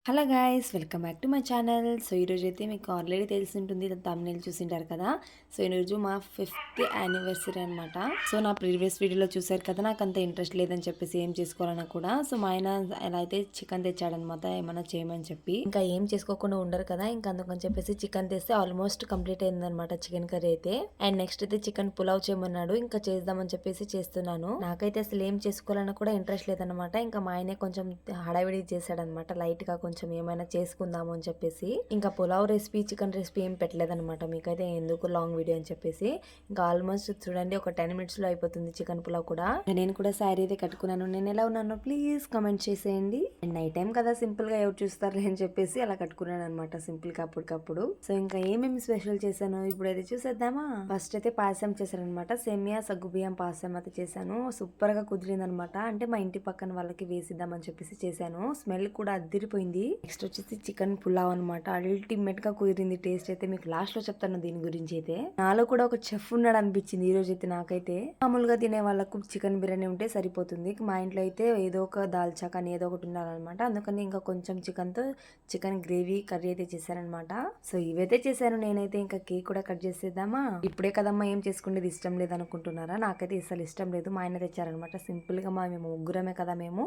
Hello guys, welcome back to my channel. So ఈరోజు అయితే మీకు ఆల్రెడీ తెలిసి ఉంటుంది, తమ్మునేల్ చూసింటారు కదా. సో ఈరోజు మా 5th యానివర్సరీ అనమాట. సో నా ప్రీవియస్ వీడియోలో చూసారు కదా, నాకు అంత ఇంట్రెస్ట్ లేదని చెప్పేసి ఏం చేసుకోవాలన్నా కూడా. సో మా ఆయన ఎలా అయితే చికెన్ తెచ్చాడనమాట, ఏమన్నా చేయమని చెప్పి. ఇంకా ఏం చేసుకోకుండా ఉండరు కదా, ఇంకా అందుకని చెప్పేసి చికెన్ తెస్తే ఆల్మోస్ట్ కంప్లీట్ అయిందనమాట చికెన్ కర్రీ అయితే. అండ్ నెక్స్ట్ అయితే చికెన్ పులావ్ చేయమన్నాడు, ఇంకా చేద్దామని చెప్పేసి చేస్తున్నాను. నాకైతే అసలు ఏం చేసుకోవాలన్నా కూడా ఇంట్రెస్ట్ లేదనమాట. ఇంకా మా ఆయనే కొంచెం హడావిడి చేశాడనమాట, లైట్ గా కొంచెం ఏమైనా చేసుకుందాము అని చెప్పేసి. ఇంకా పులావ్ రెసిపీ, చికెన్ రెసిపీ ఏం పెట్టలేదనమాట, మీకైతే ఎందుకు లాంగ్ వీడియో అని చెప్పేసి. ఇంకా ఆల్మోస్ట్ చూడండి, ఒక 10 minutes లో అయిపోతుంది చికెన్ పులావ్ కూడా. నేను కూడా శారీ అయితే కట్టుకున్నాను. నేను ఎలా ఉన్నానో ప్లీజ్ కామెంట్ చేసేయండి. అండ్ నైట్ టైం కదా, సింపుల్ గా ఎవరు చూస్తారు అని చెప్పేసి అలా కట్టుకున్నాను అనమాట, సింపుల్ గా అప్పటికప్పుడు. సో ఇంకా ఏమేమి స్పెషల్ చేశాను ఇప్పుడైతే చూసేద్దామా. ఫస్ట్ అయితే పాయసం చేశానమాట, సేమియా సగ్గుబియ్యం పాయసం అయితే చేశాను. సూపర్ గా కుదిరింది అనమాట. అంటే మా ఇంటి పక్కన వాళ్ళకి వేసిద్దామని చెప్పేసి చేశాను. స్మెల్ కూడా అద్దిరిపోయింది. నెక్స్ట్ వచ్చేసి చికెన్ పులావ్ అనమాట. అల్టిమేట్ గా కుదిరింది టేస్ట్ అయితే. మీకు లాస్ట్ లో చెప్తాను దీని గురించి అయితే. నాలో కూడా ఒక చెఫ్ ఉన్నాడు అనిపించింది ఈ రోజు అయితే నాకైతే. మామూలుగా తినే వాళ్ళకు చికెన్ బిర్యానీ ఉంటే సరిపోతుంది. మా ఇంట్లో అయితే ఏదో ఒక దాల్చా కానీ ఏదో ఒకటి ఉండాలన్నమాట. అందుకని ఇంకా కొంచెం చికెన్ తో చికెన్ గ్రేవీ కర్రీ అయితే చేశానమాట. సో ఇవైతే చేశాను నేనైతే. ఇంకా కేక్ కూడా కట్ చేసేద్దామా. ఇప్పుడే కదమ్మా ఏం చేసుకునేది ఇష్టం లేదు అనుకుంటున్నారా? నాకైతే అసలు ఇష్టం లేదు. మా ఆయన తెచ్చారనమాట. సింపుల్ గా మేము ముగ్గురమే కదా మేము.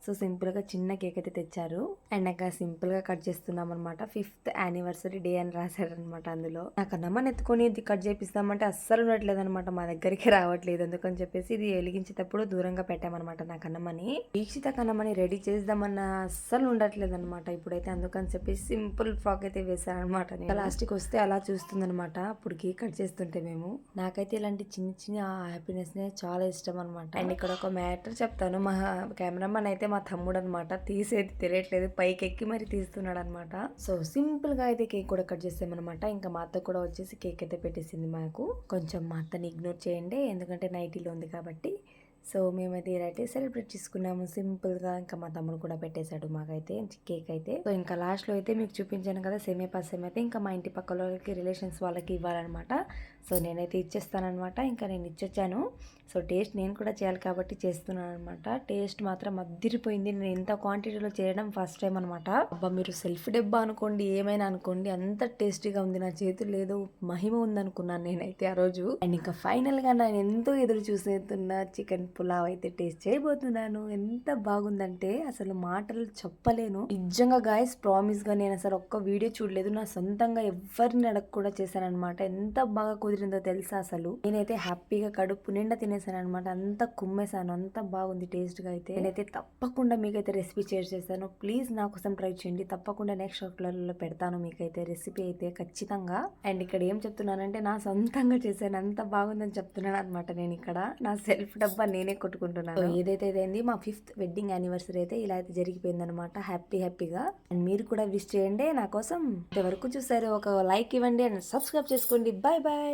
సో సింపుల్ గా చిన్న కేక్ అయితే తెచ్చారు. అండ్ నాకు సింపుల్ గా కట్ చేస్తున్నాం అనమాట. 5th యానివర్సరీ డే అని రాశారనమాట అందులో. నా కన్నమ్మని ఎత్తుకొని ఇది కట్ చేపిస్తామంటే అస్సలు ఉండట్లేదు అనమాట, మా దగ్గరికి రావట్లేదు. అందుకని చెప్పేసి ఇది వెలిగించేటప్పుడు దూరంగా పెట్టామన్నమాట నా కన్నమ్మని. దీక్షిత కన్నమ్మని రెడీ చేద్దామన్న అస్సలు ఉండట్లేదు అనమాట ఇప్పుడైతే. అందుకని చెప్పేసి సింపుల్ ఫ్రాక్ అయితే వేసానమాట. లాస్ట్ కి వస్తే అలా చూస్తుంది అనమాట అప్పుడు కేక్ కట్ చేస్తుంటే మేము. నాకైతే ఇలాంటి చిన్న చిన్న హ్యాపీనెస్ నే చాలా ఇష్టం అనమాట. అండ్ ఇక్కడ ఒక మ్యాటర్ చెప్తాను. మా కెమెరామన్ అయితే మా తమ్ముడు అనమాట, తీసేది తెలియట్లేదు, పైకి ఎక్కి మరి తీస్తున్నాడు అనమాట. సో సింపుల్ గా అయితే కేక్ కూడా కట్ చేసామన్నమాట. ఇంకా మా అత్త కూడా వచ్చేసి కేక్ అయితే పెట్టేసింది మాకు. కొంచెం మా అత్తని ఇగ్నోర్ చేయండి, ఎందుకంటే నైటీలో ఉంది కాబట్టి. సో మేమైతే ఇలా అయితే సెలబ్రేట్ చేసుకున్నాము సింపుల్ గా. ఇంకా మా తమ్ముడు కూడా పెట్టేశాడు మాకైతే కేక్ అయితే. సో ఇంకా లాస్ట్ లో అయితే మీకు చూపించాను కదా సేమియా పాయసం అయితే, ఇంకా మా ఇంటి పక్క వాళ్ళకి, రిలేషన్స్ వాళ్ళకి ఇవ్వాలన్నమాట. సో నేనైతే ఇచ్చేస్తానమాట. ఇంకా నేను ఇచ్చొచ్చాను. సో టేస్ట్ నేను కూడా చేయాలి కాబట్టి చేస్తున్నాను అనమాట. టేస్ట్ మాత్రం అద్దిరిపోయింది. నేను ఇంత క్వాంటిటీలో చేయడం ఫస్ట్ టైం అనమాట. అబ్బా, మీరు సెల్ఫ్ డబ్బా అనుకోండి, ఏమైనా అనుకోండి, అంత టేస్టీగా ఉంది. నా చేతులు ఏదో మహిమ ఉందనుకున్నాను నేనైతే ఆ రోజు. అండ్ ఇంకా ఫైనల్ గా నేను ఎంతో ఎదురు చూసేస్తున్న చికెన్ పులావ్ అయితే టేస్ట్ చేయబోతున్నాను. ఎంత బాగుందంటే అసలు మాటలు చెప్పలేను నిజంగా గాయస్. ప్రామిస్ గా నేను అసలు ఒక్క వీడియో చూడలేదు, నా సొంతంగా ఎవరిని అడగ కూడా చేశానమాట. ఎంత బాగా కుదిరిందో తెలుసా అసలు. నేనైతే హ్యాపీగా కడుపు నిండా తినేసాను అనమాట. అంత కుమ్మేశాను, అంత బాగుంది టేస్ట్ గా అయితే. నేనైతే తప్పకుండా మీకైతే రెసిపీ షేర్ చేస్తాను. ప్లీజ్ నా కోసం ట్రై చేయండి. తప్పకుండా నెక్స్ట్ లో పెడతాను మీకైతే రెసిపీ అయితే ఖచ్చితంగా. అండ్ ఇక్కడ ఏం చెప్తున్నానంటే నా సొంతంగా చేశాను, అంత బాగుందని చెప్తున్నాను అనమాట. నేను ఇక్కడ నా సెల్ఫ్ డబ్బా నేనే కొట్టుకుంటున్నాను. ఏదైతే ఇదైంది మా 5th వెడ్డింగ్ యానివర్సరీ అయితే ఇలా అయితే జరిగిపోయింది అనమాట. హ్యాపీగా. అండ్ మీరు కూడా విష్ చేయండి నా కోసం. ఇంతవరకు చూసారు, ఒక లైక్ ఇవ్వండి అండ్ సబ్స్క్రైబ్ చేసుకోండి. Bye bye.